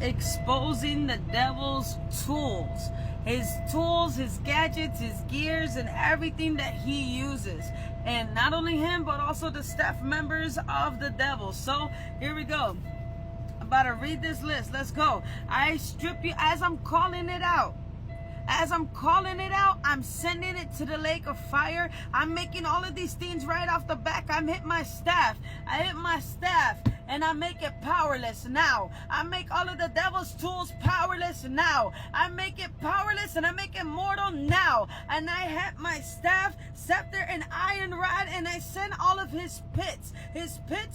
exposing the devil's tools. His gadgets, his gears, and everything that he uses. And not only him, but also the staff members of the devil. So, here we go. I'm about to read this list. Let's go. I strip you as I'm calling it out. As I'm calling it out, I'm sending it to the lake of fire. I'm making all of these things right off the back. I hit my staff. And I make it powerless now. I make all of the devil's tools powerless now. I make it powerless and I make it mortal now. And I hit my staff, scepter, and iron rod, and I send all of his pits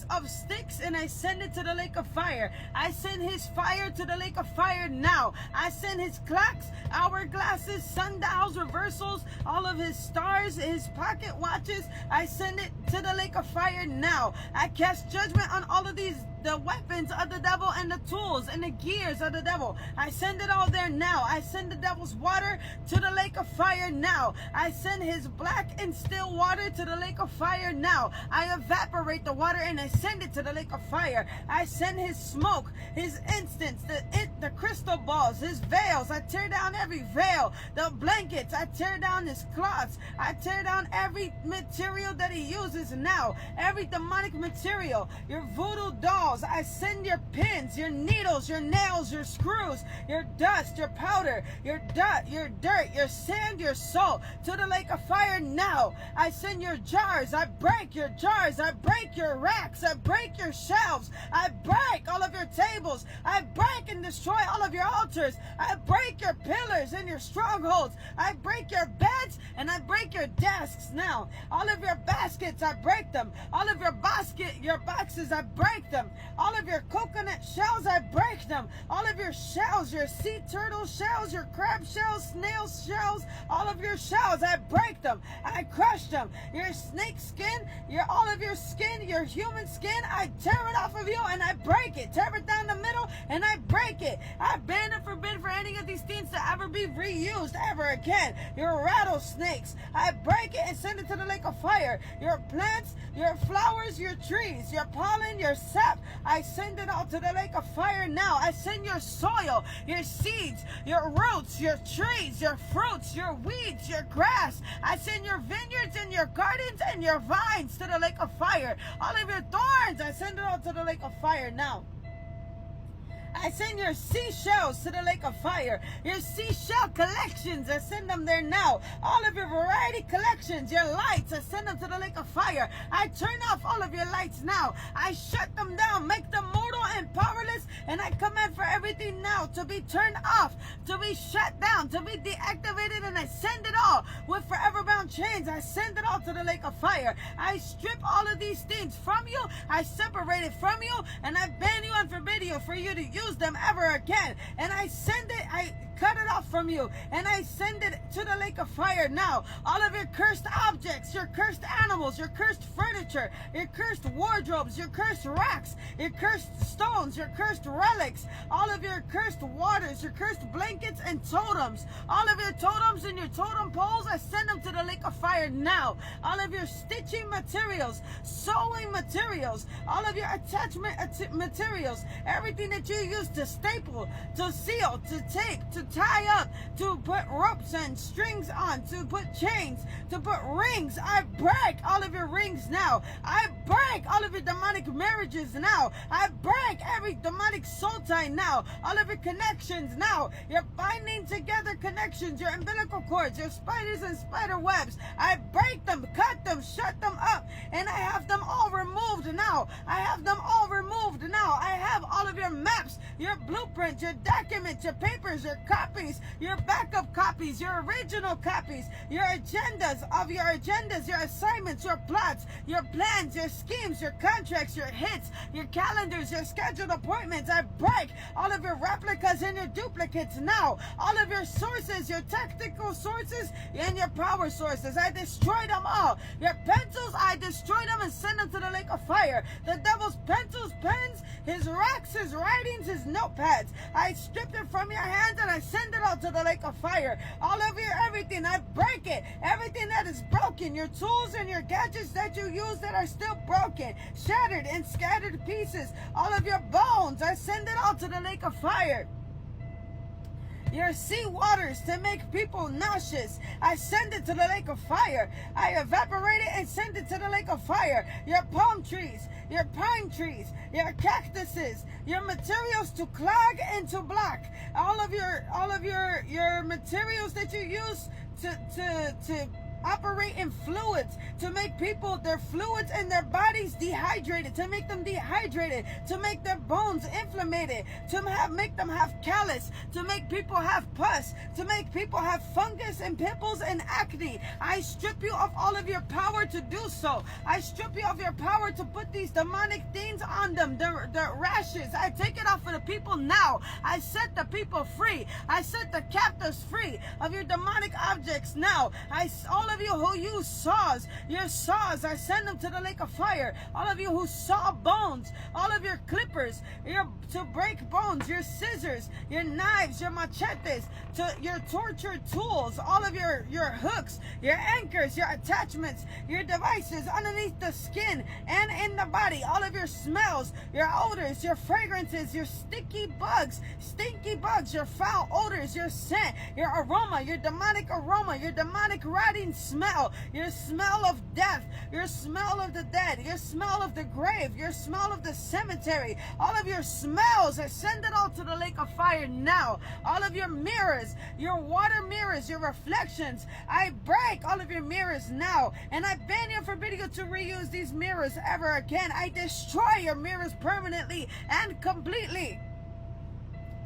of sticks, and I send it to the lake of fire. I send his fire to the lake of fire now. I send his clocks, hourglasses, sundials, reversals, all of his stars, his pocket watches. I send it to the lake of fire now. I cast judgment on all of the weapons of the devil and the tools and the gears of the devil. I send it all there now. I send the devil's water to the lake of fire now. I send his black and still water to the lake of fire now. I evaporate the water and I send it to the lake of fire. I send his smoke, his incense, the crystal balls, his veils. I tear down every veil, the blankets. I tear down his cloths. I tear down every material that he uses now. Every demonic material, your voodoo dolls. I send your pins, your needles, your nails, your screws, your dust, your powder, your dirt, your sand, your salt to the lake of fire now. I send your jars. I break your jars. I break your racks. I break your shelves. I break all of your tables. I break and destroy all of your altars. I break your pillars and your strongholds. I break your beds and I break your desks now. All of your baskets, I break them. All of your boxes, I break them. All of your coconut shells, I break them. All of your shells, your sea turtle shells, your crab shells, snail shells, all of your shells, I break them. I crush them. Your snake skin, all of your skin, your human skin, I tear it off of you and I break it. Tear it down the middle and I break it. I ban and forbid for any of these things to ever be reused ever again. Your rattlesnakes, I break it and send it to the lake of fire. Your plants, your flowers, your trees, your pollen, your sap, I send it all to the lake of fire now. I send your soil, your seeds, your roots, your trees, your fruits, your weeds, your grass. I send your vineyards and your gardens and your vines to the lake of fire. All of your thorns, I send it all to the lake of fire now. I send your seashells to the lake of fire. Your seashell collections, I send them there now. All of your variety collections, your lights, I send them to the lake of fire. I turn off all of your lights now. I shut them down, make them mortal and powerless, and I command for everything now to be turned off, to be shut down, to be deactivated, and I send it all with forever bound chains. I send it all to the lake of fire. I strip all of these things from you. I separate it from you, and I ban you and forbid you for you to use them ever again. And I send it, I cut it off from you, and I send it to the lake of fire now. All of your cursed objects, your cursed animals, your cursed furniture, your cursed wardrobes, your cursed racks, your cursed stones, your cursed relics, all of your cursed waters, your cursed blankets and totems, all of your totems and your totem poles, I send them to the lake of fire now. All of your stitching materials, sewing materials, all of your attachment materials, everything that you use to staple, to seal, to tape, to tie up, to put ropes and strings on, to put chains, to put rings. I break all of your rings now. I break all of your demonic marriages now. I break every demonic soul tie now. All of your connections now. Your binding together connections, your umbilical cords, your spiders and spider webs. I break them, cut them, shut them up, and I have them all removed now. I have them all removed now. I have all of your maps, your blueprints, your documents, your papers, your copies, your backup copies, your original copies, your agendas of your agendas, your assignments, your plots, your plans, your schemes, your contracts, your hits, your calendars, your scheduled appointments. I break all of your replicas and your duplicates now. All of your sources, your tactical sources and your power sources, I destroy them all. Your pencils, I destroy them and send them to the lake of fire. The devil's pencils, pens, his racks, his writings, his notepads, I strip it from your hands and I send it out to the lake of fire. All of your everything, I break it. Everything that is broken, your tools and your gadgets that you use that are still broken, shattered and scattered pieces. All of your bones, I send it out to the lake of fire. Your sea waters to make people nauseous, I send it to the lake of fire. I evaporate it and send it to the lake of fire. Your palm trees, your pine trees, your cactuses, your materials to clog and to block. All of your materials that you use to operate in fluids, to make people, their fluids in their bodies dehydrated, to make them dehydrated, to make their bones inflamed, to make them have callus, to make people have pus, to make people have fungus and pimples and acne. I strip you of all of your power to do so. I strip you of your power to put these demonic things on them, the rashes. I take it off of the people now. I set the people free. I set the captives free of your demonic objects now. All of you who use saws, your saws, I send them to the lake of fire. All of you who saw bones, all of your clippers, to break bones, your scissors, your knives, your machetes, to your torture tools, all of your hooks, your anchors, your attachments, your devices underneath the skin and in the body, all of your smells, your odors, your fragrances, your stinky bugs, your foul odors, your scent, your aroma, your demonic rotting smell, your smell of death, your smell of the dead, your smell of the grave, your smell of the cemetery, all of your smells, I send it all to the lake of fire now. All of your mirrors, your water mirrors, your reflections, I break all of your mirrors now, and I ban you and forbid you to reuse these mirrors ever again. I destroy your mirrors permanently and completely.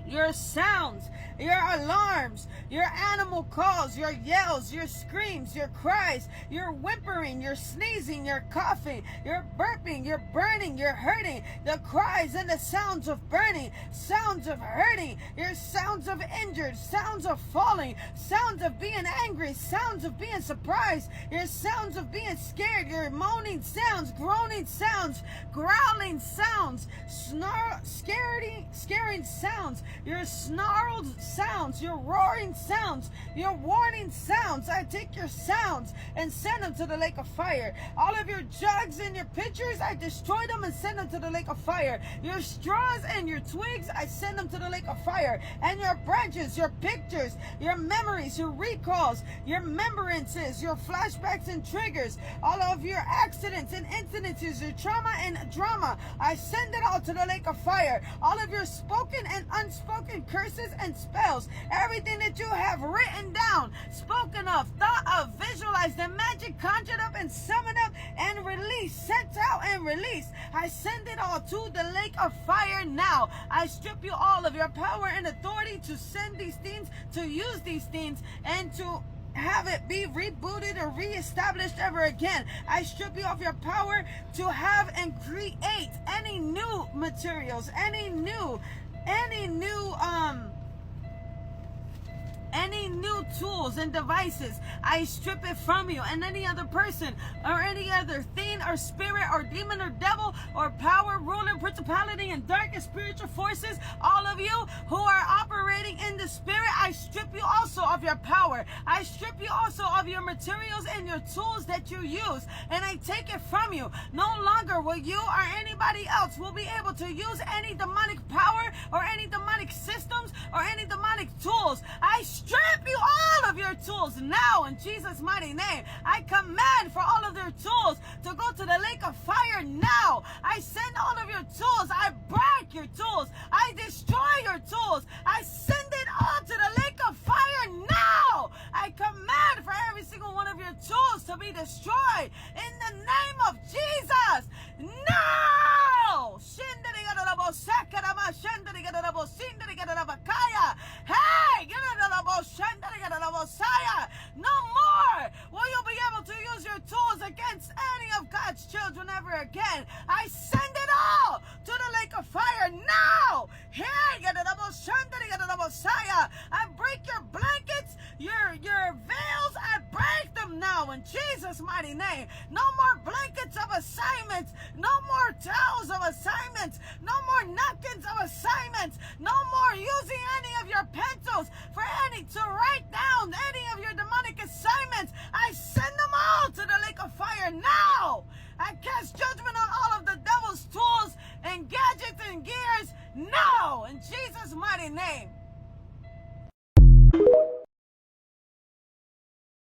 Your sounds, your alarms, your animal calls, your yells, your screams, your cries, your whimpering, your sneezing, your coughing, your burping, your burning, your hurting, the cries and the sounds of burning, sounds of hurting, your sounds of injured, sounds of falling, sounds of being angry, sounds of being surprised, your sounds of being scared, your moaning sounds, groaning sounds, growling sounds, scaring sounds, your snarled sounds, your roaring sounds, your warning sounds. I take your sounds and send them to the lake of fire. All of your jugs and your pitchers, I destroy them and send them to the lake of fire. Your straws and your twigs, I send them to the lake of fire. And your branches, your pictures, your memories, your recalls, your remembrances, your flashbacks and triggers, all of your accidents and incidences, your trauma and drama, I send it all to the lake of fire. All of your spoken and unspoken curses and spells, everything that you have written down, spoken of, thought of, visualized, and magic conjured up and summoned up and released, sent out and released, I send it all to the lake of fire now. I strip you all of your power and authority to send these things, to use these things, and to have it be rebooted or reestablished ever again. I strip you of your power to have and create any new materials, any new tools and devices. I strip it from you, and any other person or any other thing or spirit or demon or devil or power, ruler, principality, and dark and spiritual forces, all of you who are operating in the spirit, I strip you also of your power. I strip you also of your materials and your tools that you use, and I take it from you. No longer will you or anybody else will be able to use any demonic power or any demonic systems or any demonic tools. I strip you all of your tools now in Jesus' mighty name. I command for all of their tools to go to the lake of fire now. I send all of your tools. I break your tools. I destroy your tools. I send it all to the lake of fire now. I command for every single one of your tools to be destroyed in the name of Jesus. No! Hey! No more will you be able to use your tools against any of God's children ever again. Jesus' mighty name. No more blankets of assignments. No more towels of assignments. No more napkins of assignments. No more using any of your pencils to write down any of your demonic assignments. I send them all to the lake of fire now. I cast judgment on all of the devil's tools and gadgets and gears now, in Jesus' mighty name.